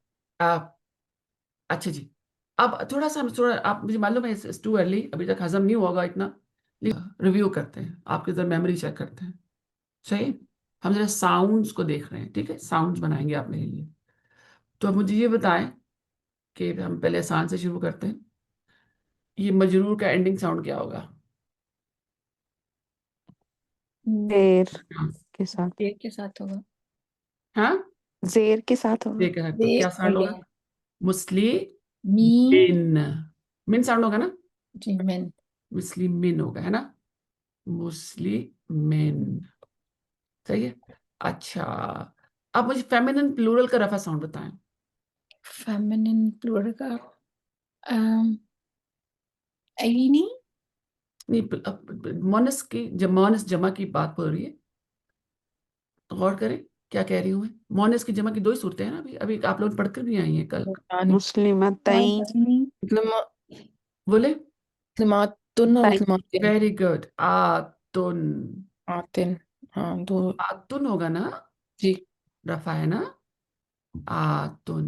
अच्छा जी। अब थोड़ा सा थोड़ा, आप, मुझे मालूम है इट्स टू अर्ली, अभी तक हजम नहीं हुआ होगा इतना, रिव्यू करते हैं, आपके इधर मेमोरी चेक करते हैं, सही। हम जरा साउंड्स को देख रहे हैं, ठीक है, साउंड्स बनाएंगे आप मेरे लिए। तो अब मुझे ये बताएं कि हम पहले आसान से शुरू करते हैं, ये मजरूर का एंडिंग साउंड क्या होगा? जेर हाँ। के साथ। देर के साथ होगा। हाँ, जेर के साथ होगा। ठीक है, तो देर क्या और साउंड होगा? या। मीन। मुस्लिमिन, मिन साउंड होगा ना, जी, मिन। मुस्लिमिन होगा, है ना, मुस्लिमिन, सही है। अच्छा, अब मुझे फेमिनिन प्लूरल का रफा साउंड बताएं। फेमिनिन प्लूरल का आईनी। नहीं, मोनस की, जब मोनस जमा की बात हो रही है, तो गौर करें क्या कह रही हूँ मैं। मोनस की जमा की दो ही सूरतें हैं ना, अभी अभी आप लोग पढ़कर भी आई हैं कल। मुस्लिमतैन। बोले, मुस्लिमातुन और तैन। मुस्लिमातिन। वेरी गुड, आतुन। आतिन। हाँ, दो। आतुन होगा ना, जी। रफा है ना, आतुन।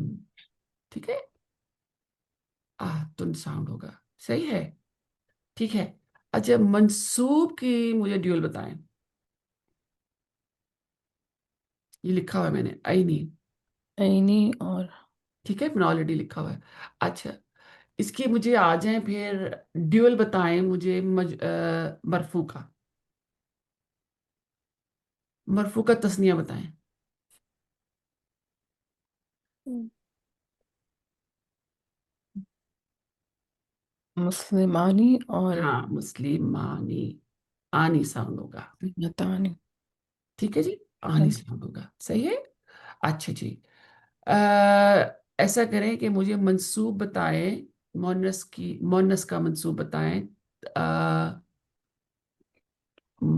ठीक है, आतुन साउंड होगा। सही है, ठीक है। अच्छा, मंसूब की मुझे ड्यूल बताएं। ये लिखा हुआ है मैंने, आई नहीं। ऐनी और ठीक है, मैंने ऑलरेडी लिखा हुआ है। अच्छा, इसकी मुझे आ जाए फिर। ड्यूल बताएं मुझे मरफू का। मरफू का तस्निया बताएं। मुस्लिमानी और हाँ, मुस्लिमानी। आनी साउंड होगा। नतानी। ठीक है जी, आनी हाँ, साउंड होगा, सही है। अच्छा जी। अ, ऐसा करें कि मुझे मंसूब बताएं। मोनस का मंसूब बताएं। अ,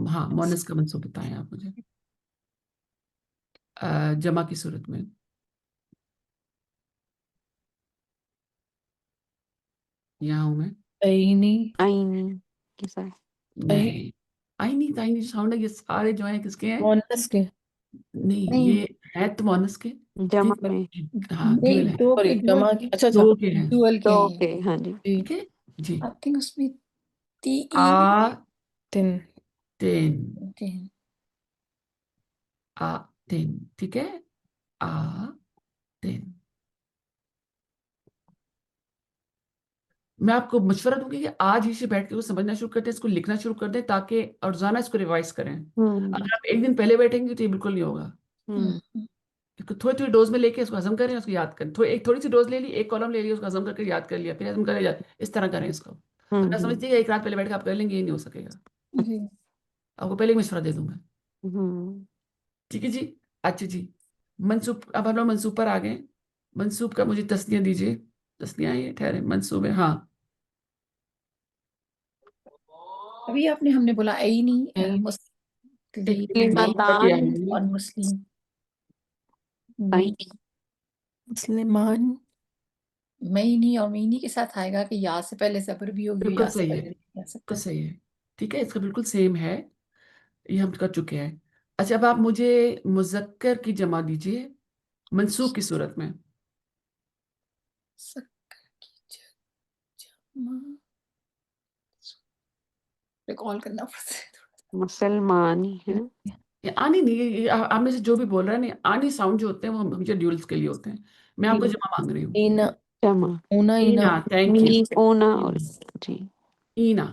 हाँ, मोनस का मंसूब बताएं आप मुझे, जमा की सूरत में। यहाँ हूं मैं। ऐनी आईनी के साथ। ऐ नहीं, आई नहीं, ताई नहीं साउंड है। ये सारे जो है किसके हैं? मोनस के नहीं, नहीं ये है तो मोनस के। जमा ठीक में। है, हाँ, नहीं, ड्यूअल है। दो सॉरी दो, जमा के, अच्छा अच्छा, दो के हैं। डुअल के तो हैं ये। ओके, हाँ जी। जी, ठीक है जी। आई थिंक उसमें टी ई आ तिन तीन। के हैं। आ तीन, ठीक है। आ तीन। मैं आपको मशवरा दूंगी कि आज ही से बैठ के वो समझना शुरू करते हैं, इसको लिखना शुरू कर दें, ताकि और रोजाना इसको रिवाइज करें। हम्म। अगर आप एक दिन पहले बैठेंगे तो ये बिल्कुल नहीं होगा। हम्म। इसको थोड़ी थोड़ी डोज में लेके उसको हजम करें, उसको याद करें। एक थोड़ी सी डोज ले ली, एक कॉलम ले लिया, उसको हजम करके याद कर लिया, फिर हजम कर लिया, इस तरह करें इसको। वरना हम्म। समझती है एक रात पहले बैठ के आप कर लेंगे, ये नहीं हो सकेगा। जी, आपको पहले ही मशवरा दे दूंगा। हम्म। ठीक है जी। अच्छा जी। मंसूब, अब हम लोग मंसूब पर आ गए। मंसूब का मुझे तस्निया दीजिए। तस्निया ये ठहरे, मंसूब है, हाँ। अभी आपने हमने बोला ऐनी एक मुस्लिम बार के मुस्लिमतान। आएंगे। और मुस्लिम। आईनी। मुस्लिमान मैनी और मीनी के साथ आएगा कि या से पहले जबर भी होगी, बिल्कुल या से सही है, पहले नहीं कह सकते। बिल्कुल सही है। ठीक है, इसका बिल्कुल सेम है। ये हम कर चुके हैं। अच्छा, अब आप मुझे मुजक्कर की जमा दीजिए, मंसूब की सूरत में। सकर की जमा रिकॉल करना पड़ता है मुसलमानी है। थोड़ा। ये आनी नहीं, आप में से जो भी बोल रहा है नहीं, आनी साउंड जो होते हैं वो हमेशा ड्यूल्स के लिए होते हैं। मैं आपको जमा मांग रही हूँ। इन जमा। ऊना इना। ईना, थैंक यू। मीनिंग ओना और जी। ईना।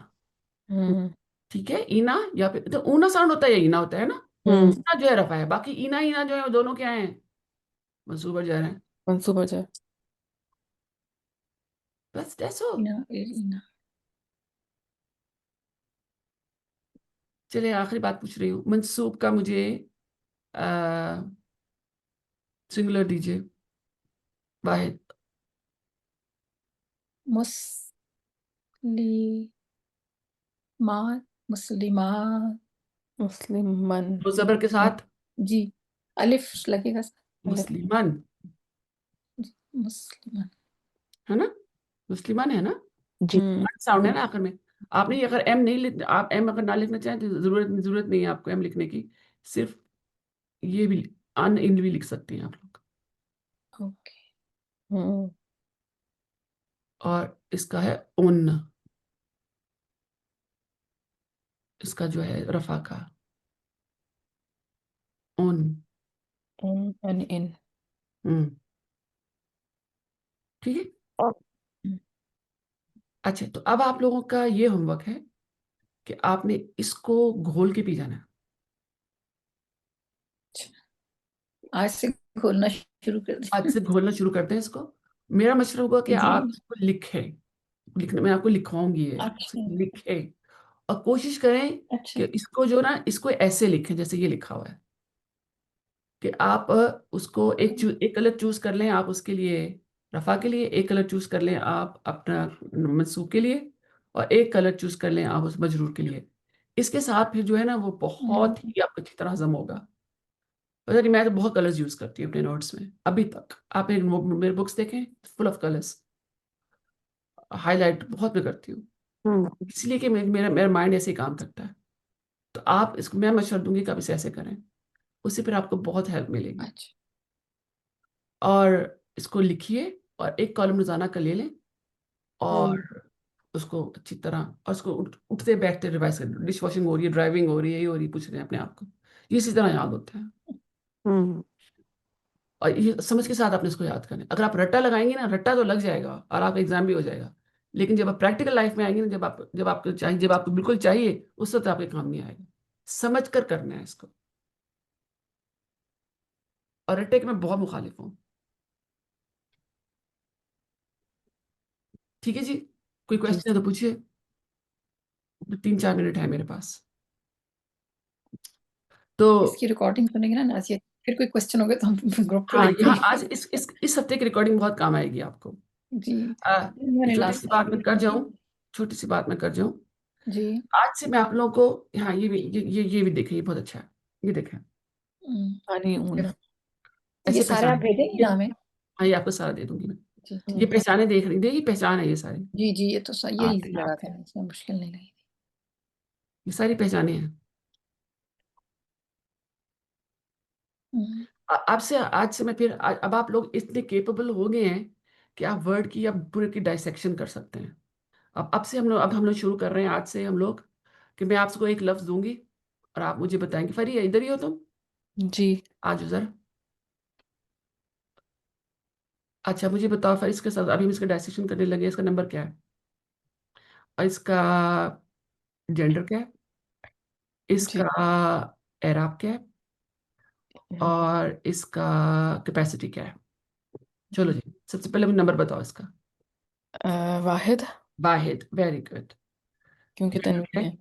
हम्म ठीक है, ईना या फिर तो ऊना साउंड होता है या ईना होता है ना। हम्म। ईना जो है रफा है, बाकी ईना ईना जो है वो दोनों क्या है? मंसूब पर जा रहे हैं। मंसूबा जा बस दैट्स ऑल। इना इना। चलिए, आखिरी बात पूछ रही हूँ। मंसूब का मुझे सिंगुलर दीजिए, वाहिद। मुस्लिमान मुस्लिमान मुस्लिमन। दो जबर के साथ। जी, अलिफ लगेगा सर, अलिफ। मुस्लिमन, जी, मुस्लिमन। है ना? मुस्लिमन है ना? जी। साउंड है ना आखिर में। आपने अगर एम नहीं लिख, आप एम अगर ना लिखना चाहें तो जरूरत नहीं है आपको एम लिखने की। सिर्फ ये भी अन इन भी लिख सकते हैं आप लोग। ओके। हम्म और इसका है उन, इसका जो है रफा का, उन। उन इन। हम्म। ठीक है। हम्म, अच्छा, तो अब आप लोगों का ये होमवर्क है कि आपने इसको घोल के पी जाना है। आज से खोलना शुरू कर आज दे। से घोलना शुरू करते हैं इसको। मेरा मशवरा होगा कि जी, आप इसको लिखें। लिखने मैं आपको लिखवाऊंगी ये, अच्छा लिखें। और कोशिश करें अच्छा। कि इसको जो ना, इसको ऐसे लिखें जैसे ये लिखा हुआ है। कि आप उसको एक कलर चूज कर लें आप उसके लिए, रफा के लिए। एक कलर चूज कर लें आप अपना मंसूब के लिए। और एक कलर चूज कर लें आप उस मजरूर के लिए। इसके साथ फिर जो है ना वो बहुत हम्म, ही आपको अच्छी तरह हजम होगा। पता नहीं, मैं तो बहुत कलर्स यूज करती हूँ अपने नोट्स में अभी तक। आप मेरे बुक्स देखें, फुल ऑफ कलर्स। हाईलाइट बहुत मैं करती हूँ, हम्म। इसलिए कि मेरा मेरा माइंड ऐसे ही काम करता है। तो आप इसको, मैं मशवरा दूंगी कि आप इसे ऐसे करें, उससे फिर आपको बहुत हेल्प मिलेगी। अच्छा और इसको लिखिए और एक कॉलम रोजाना का ले लें और उसको अच्छी तरह और उसको उठते बैठते रिवाइज करें। डिश वॉशिंग हो रही है, ड्राइविंग हो रही है, ये हो रही है, पूछ रहे हैं अपने आप को, ये इसी तरह याद होता है। हम्म और ये समझ के साथ आपने इसको याद करना है। अगर आप रट्टा लगाएंगे ना, रट्टा तो लग जाएगा और आपका एग्जाम भी हो जाएगा, लेकिन जब आप प्रैक्टिकल लाइफ में आएंगे ना, जब आपको चाहिए, जब आपको बिल्कुल चाहिए, उस वक्त आपके काम नहीं आएगा। समझ कर करना है इसको। और रट्टे के मैं बहुत मुखालिफ हूँ। ठीक है जी, कोई जी क्वेश्चन है तो पूछिए, 3-4 मिनट है मेरे पास। तो इसकी रिकॉर्डिंग सुनेंगे ना नाजिया, फिर कोई क्वेश्चन होगा तो हम ग्रुप पे हाँ, लिख यहाँ देंगे। आज इस हफ्ते की रिकॉर्डिंग बहुत काम आएगी आपको। जी एक मैंने छोटी लास्ट सी बात टाइम मैं कर जाऊं, छोटी सी बात मैं कर जाऊं। जी आज से मैं आप लोगों को, हाँ, ये भी देखें, ये बहुत अच्छा है, ये देखें। हनी ऊन, ये ऐसे सारे आप पहचाने, भेजेंगे ना हमें? हाँ, ये आपको सारा दे दूंगी मैं। जी ये ठीक है। पहचाने देख रही, देखिए पहचान है ये सारी। जी जी ये तो ये आते इजी हैं लगा आते था, हैं, इसमें मुश्किल नहीं लगी। ये सारी पहचाने हैं। आपसे आज से मैं फिर अब आप लोग इतने केपेबल हो गए हैं कि आप वर्ड की या पूरे की डायसेक्शन कर सकते हैं। अब हम लोग शुरू कर रहे हैं आज से हम लोग, कि मैं आपको एक लफ्ज दूंगी और आप मुझे बताएंगे। फरी, इधर ही हो तुम? जी आज जरा, अच्छा मुझे बताओ फरी, इसके साथ अभी हम इसका डायसेक्शन करने लगे, इसका नंबर क्या है और इसका जेंडर क्या है, जी इसका एराब क्या है और इसका कैपेसिटी क्या है? चलो जी, सबसे पहले मुझे नंबर बताओ इसका। वाहिद, वाहिद, वेरी गुड। क्योंकि तन्वीन है।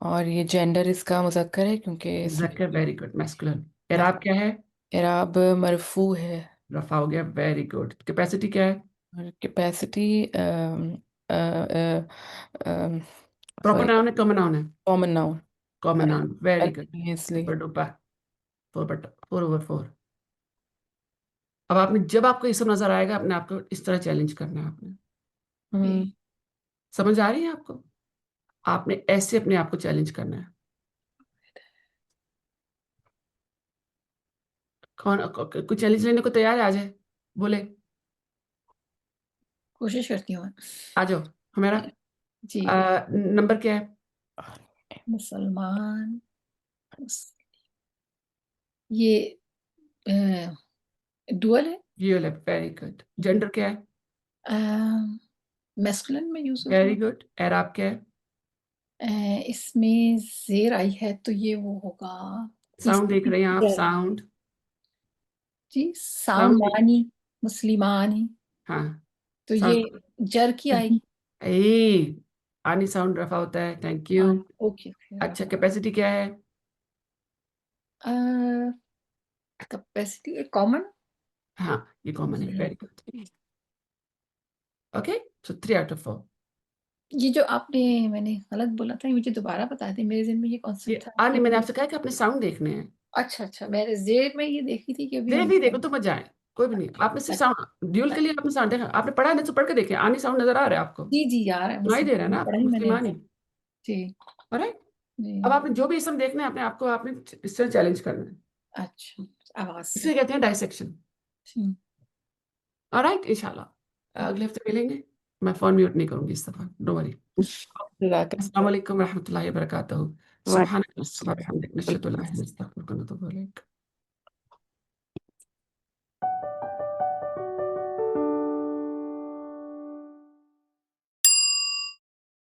और ये जेंडर इसका मुज़क्कर है क्योंकि इसमें मुज़क्कर, वेरी गुड, मैस्कुलिन। मस- एराब क्या है? इराब मरफू है। रफा हो गया, वेरी गुड। कैपेसिटी क्या है? और कैपेसिटी प्रॉपर सॉरी, नाउन है, कॉमन नाउन है? Common noun. Common noun, very good. अरबी है इसलिए। Super duper, 4/4। अब आपने, जब आपको ये सब नजर आएगा, अपने आपको इस तरह चैलेंज करना है आपने। हम्म समझ आ रही है आपको? आपने ऐसे अपने आप को चैलेंज करना है। कोई चैलेंज लेने को तैयार है? आ जाए, बोले, कोशिश करती हूँ मैं। आ जाओ। हमारा जी नंबर क्या है? मुसलमान, ये डुअल है, ये वाला, वेरी गुड। जेंडर क्या है? मैस्कुलिन में यूज होता वेरी है। गुड। एराब क्या है? इसमें जेर आई है तो ये वो होगा साउंड देख रहे हैं आप? जर, साउंड, जी साउंड, सामानी, मुस्लिमानी, हाँ, तो ये साउंड। जर की आएगी। ए, आनी साउंड रफा होता है, थैंक यू। ओके अच्छा, कैपेसिटी क्या है? Capacity common. हाँ, ये कॉमन है, जी वेरी गुड। ओके, सो 3/4। ये जो आपने, मैंने गलत बोला था, ये मुझे दोबारा बता दें, मेरे ज़हन में ये ये कॉन्सेप्ट था आने, कि मैंने आपसे कहा कि अपने साउंड देखने हैं। अच्छा अच्छा, मैंने जेर में ये देखी थी कि अभी देख हम नहीं, देखो तो मजा आए, कोई भी नहीं। आपने सिर्फ साउंड ड्यूल के लिए आपने साउंड देखा, आपने पढ़ा है ना, तो पढ़ के देखें। आनी साउंड नजर आ रहा है आपको? जी जी यार है, सुनाई दे रहा है ना पढ़ा आपको? ही मैंने। मुस्लिमानी, जी राइट? अब जी आपने जो भी इसम देखना है अपने आपको, आपने इससे चैलेंज करना है। अच्छा, आवाज से। इसे कहते हैं डायसेक्शन। जी ऑलराइट, इंशाल्लाह अगले हफ्ते मिलेंगे। मैं फोन म्यूट नहीं करूंगी इस दफा, डोंट वरी। जज़ाकल्लाह। अस्सलाम वालेकुम रहमतुल्लाहि व बरकातहू। वालेकुम सुब्हानक अल्लाहुम्मा व बिहम्दिक, नशहदु अल्ला इलाहा इल्ला अंता, नस्तगफिरुका व नतूबु इलैक।